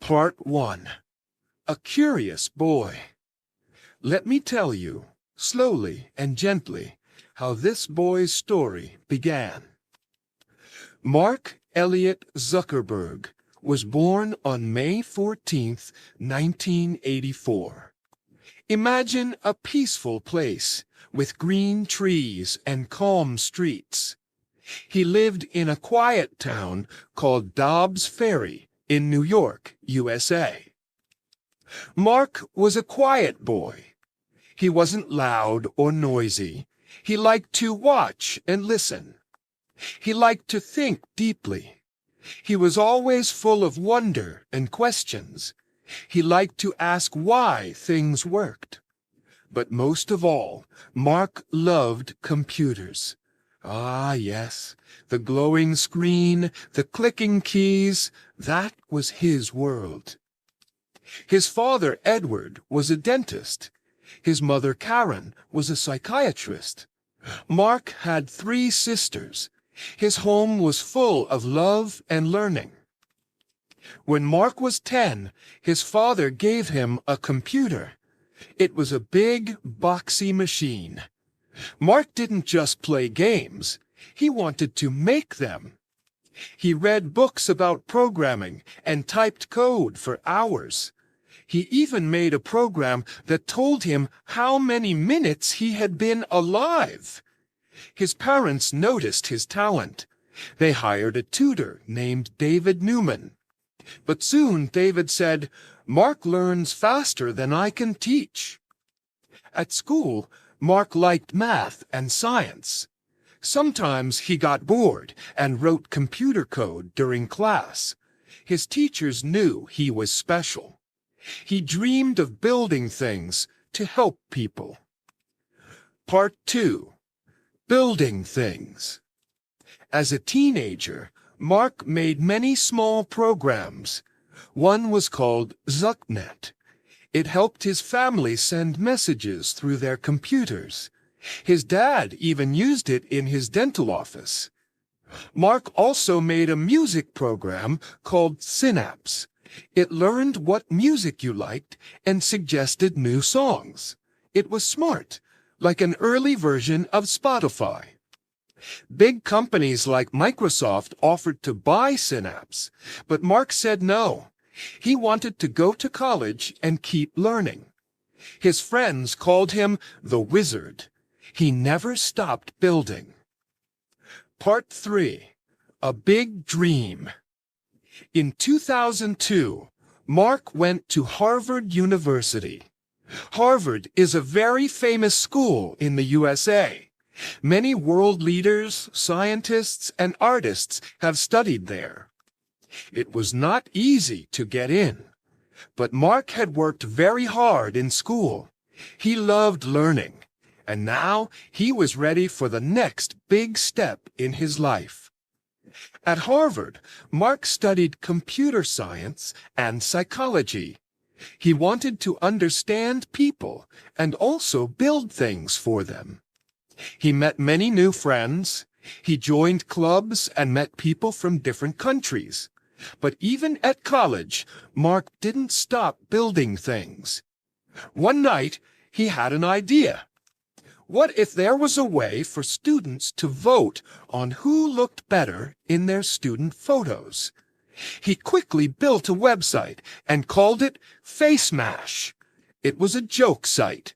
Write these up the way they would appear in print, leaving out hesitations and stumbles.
Part 1. A Curious Boy. Let me tell you, slowly and gently, how this boy's story began. Mark Elliott Zuckerberg was born on May 14, 1984. Imagine a peaceful place with green trees and calm streets. He lived in a quiet town called Dobbs Ferry in New York, USA. Mark was a quiet boy. He wasn't loud or noisy. He liked to watch and listen. He liked to think deeply. He was always full of wonder and questions. He liked to ask why things worked. But most of all, Mark loved computers. Ah, yes, the glowing screen, the clicking keys, that was his world. His father, Edward, was a dentist. His mother, Karen, was a psychiatrist. Mark had 3 sisters. His home was full of love and learning. When Mark was 10, his father gave him a computer. It was a big, boxy machine. Mark didn't just play games. He wanted to make them. He read books about programming and typed code for hours. He even made a program that told him how many minutes he had been alive. His parents noticed his talent. They hired a tutor named David Newman. But soon David said, "Mark learns faster than I can teach." At school, Mark liked math and science. Sometimes he got bored and wrote computer code during class. His teachers knew he was special. He dreamed of building things to help people. Part 2. Building things. As a teenager, Mark made many small programs. One was called ZuckNet. It helped his family send messages through their computers. His dad even used it in his dental office. Mark also made a music program called Synapse. It learned what music you liked and suggested new songs. It was smart, like an early version of Spotify. Big companies like Microsoft offered to buy Synapse, but Mark said no. He wanted to go to college and keep learning. His friends called him the Wizard. He never stopped building. Part 3. A Big Dream. In 2002, Mark went to Harvard University. Harvard is a very famous school in the USA. Many world leaders, scientists, and artists have studied there. It was not easy to get in, but Mark had worked very hard in school. He loved learning, and now he was ready for the next big step in his life. At Harvard, Mark studied computer science and psychology. He wanted to understand people and also build things for them. He met many new friends. He joined clubs and met people from different countries. But even at college, Mark didn't stop building things. One night, he had an idea. What if there was a way for students to vote on who looked better in their student photos? He quickly built a website and called it FaceMash. It was a joke site.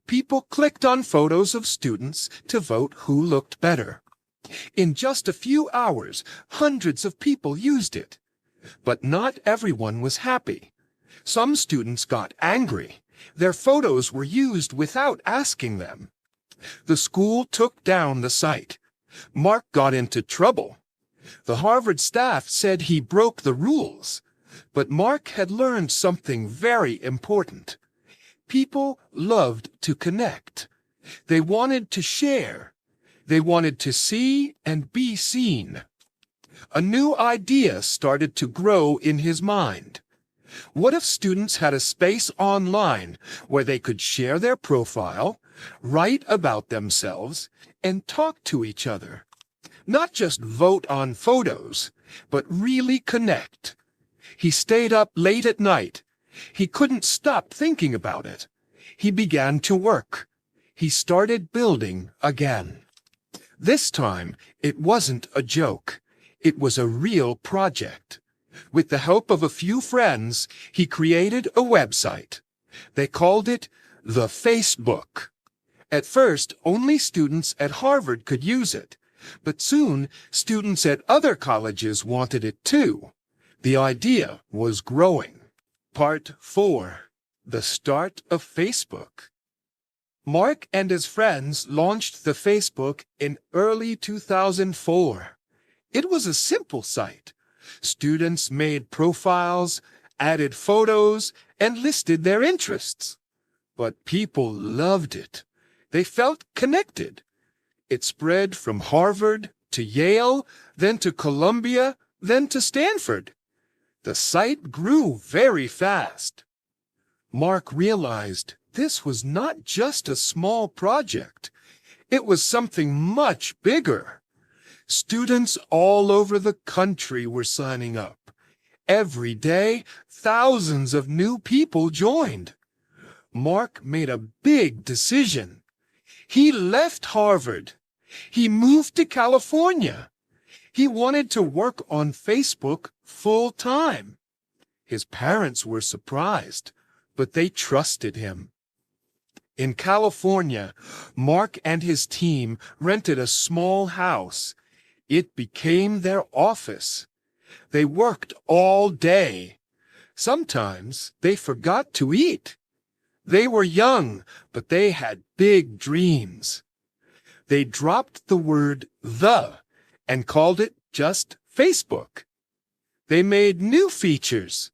People clicked on photos of students to vote who looked better. In just a few hours, hundreds of people used it. But not everyone was happy. Some students got angry. Their photos were used without asking them. The school took down the site. Mark got into trouble. The Harvard staff said he broke the rules. But Mark had learned something very important. People loved to connect. They wanted to share. They wanted to see and be seen. A new idea started to grow in his mind. What if students had a space online where they could share their profile, write about themselves, and talk to each other? Not just vote on photos, but really connect. He stayed up late at night. He couldn't stop thinking about it. He began to work. He started building again. This time, it wasn't a joke. It was a real project. With the help of a few friends, he created a website. They called it the Facebook. At first, only students at Harvard could use it, but soon students at other colleges wanted it too. The idea was growing. Part 4. The Start of Facebook. Mark and his friends launched the Facebook in early 2004. It was a simple site. Students made profiles, added photos, and listed their interests. But people loved it. They felt connected. It spread from Harvard to Yale, then to Columbia, then to Stanford. The site grew very fast. Mark realized this was not just a small project. It was something much bigger. Students all over the country were signing up. Every day, thousands of new people joined. Mark made a big decision. He left Harvard. He moved to California. He wanted to work on Facebook full time. His parents were surprised, but they trusted him. In California, Mark and his team rented a small house. It became their office. They worked all day. Sometimes they forgot to eat. They were young, but they had big dreams. They dropped the word "the" and called it just Facebook. They made new features,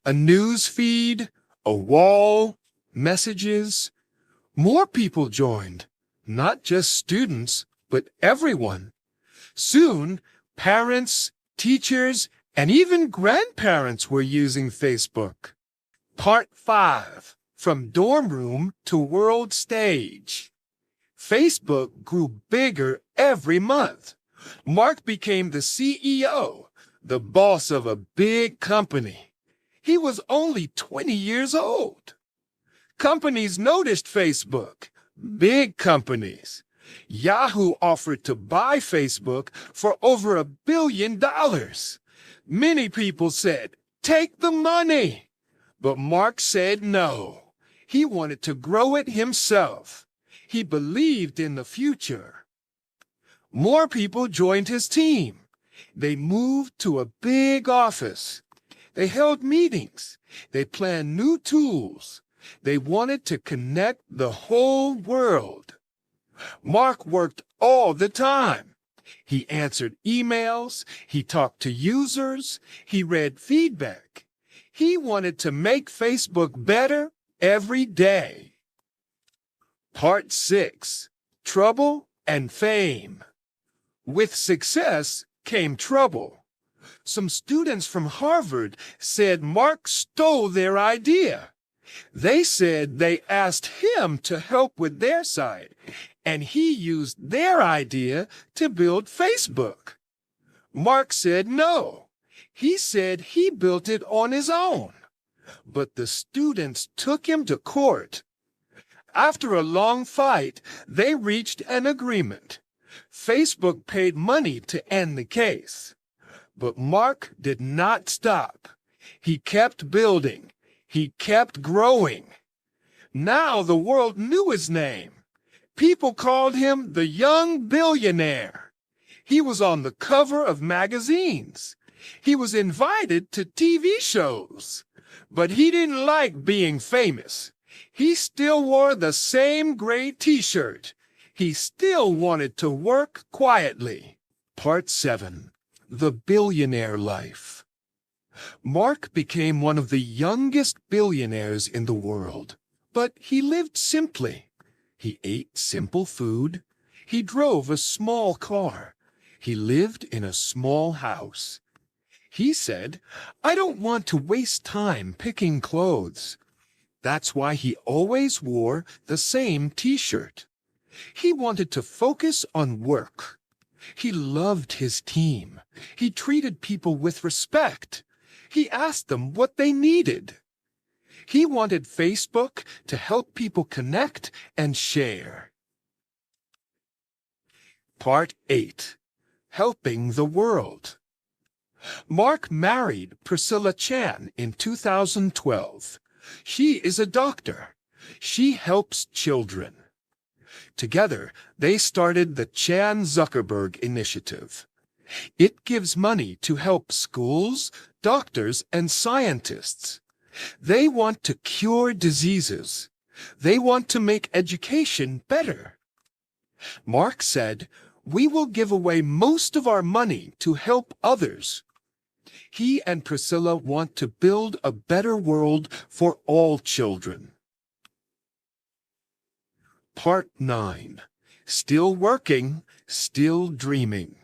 a news feed, a wall, messages. More people joined, not just students, but everyone. Soon, parents, teachers, and even grandparents were using Facebook. Part 5. From dorm room to world stage. Facebook grew bigger every month. Mark became the CEO, the boss of a big company. He was only 20 years old. Companies noticed Facebook, big companies. Yahoo offered to buy Facebook for over $1 billion. Many people said, "Take the money." But Mark said no. He wanted to grow it himself. He believed in the future. More people joined his team. They moved to a big office. They held meetings. They planned new tools. They wanted to connect the whole world. Mark worked all the time. He answered emails. He talked to users. He read feedback. He wanted to make Facebook better every day. Part 6. Trouble and Fame. With success came trouble. Some students from Harvard said Mark stole their idea. They said they asked him to help with their site, and he used their idea to build Facebook. Mark said no. He said he built it on his own. But the students took him to court. After a long fight, they reached an agreement. Facebook paid money to end the case. But Mark did not stop. He kept building. He kept growing. Now the world knew his name. People called him the young billionaire. He was on the cover of magazines. He was invited to TV shows. But he didn't like being famous. He still wore the same gray t-shirt. He still wanted to work quietly. Part 7. The Billionaire Life. Mark became one of the youngest billionaires in the world. But he lived simply. He ate simple food. He drove a small car. He lived in a small house. He said, "I don't want to waste time picking clothes." That's why he always wore the same t-shirt. He wanted to focus on work. He loved his team. He treated people with respect. He asked them what they needed. He wanted Facebook to help people connect and share. Part 8. Helping the World. Mark married Priscilla Chan in 2012. She is a doctor. She helps children. Together, they started the Chan-Zuckerberg Initiative. It gives money to help schools, doctors, and scientists. They want to cure diseases. They want to make education better. Mark said, "We will give away most of our money to help others." He and Priscilla want to build a better world for all children. Part 9. Still working, still dreaming.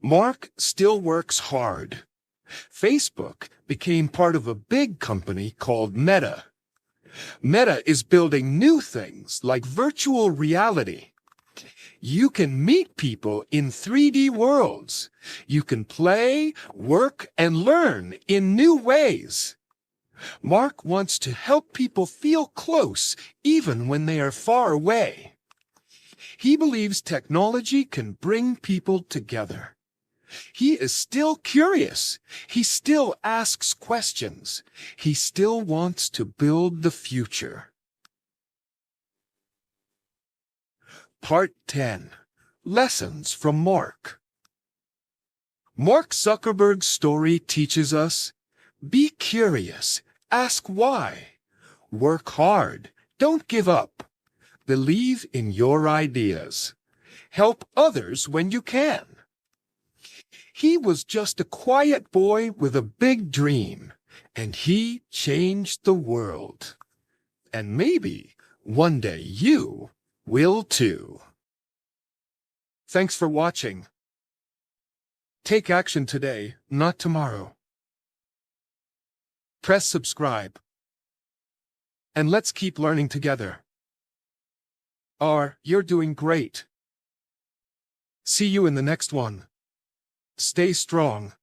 Mark still works hard. Facebook became part of a big company called Meta. Meta is building new things like virtual reality. You can meet people in 3D worlds. You can play, work, and learn in new ways. Mark wants to help people feel close even when they are far away. He believes technology can bring people together. He is still curious. He still asks questions. He still wants to build the future. Part 10. Lessons from Mark. Mark Zuckerberg's story teaches us: be curious, ask why. Work hard, don't give up. Believe in your ideas. Help others when you can. He was just a quiet boy with a big dream, and he changed the world. And maybe one day you will too. Thanks for watching. Take action today, not tomorrow. Press subscribe. And let's keep learning together. You're doing great. See you in the next one. Stay strong.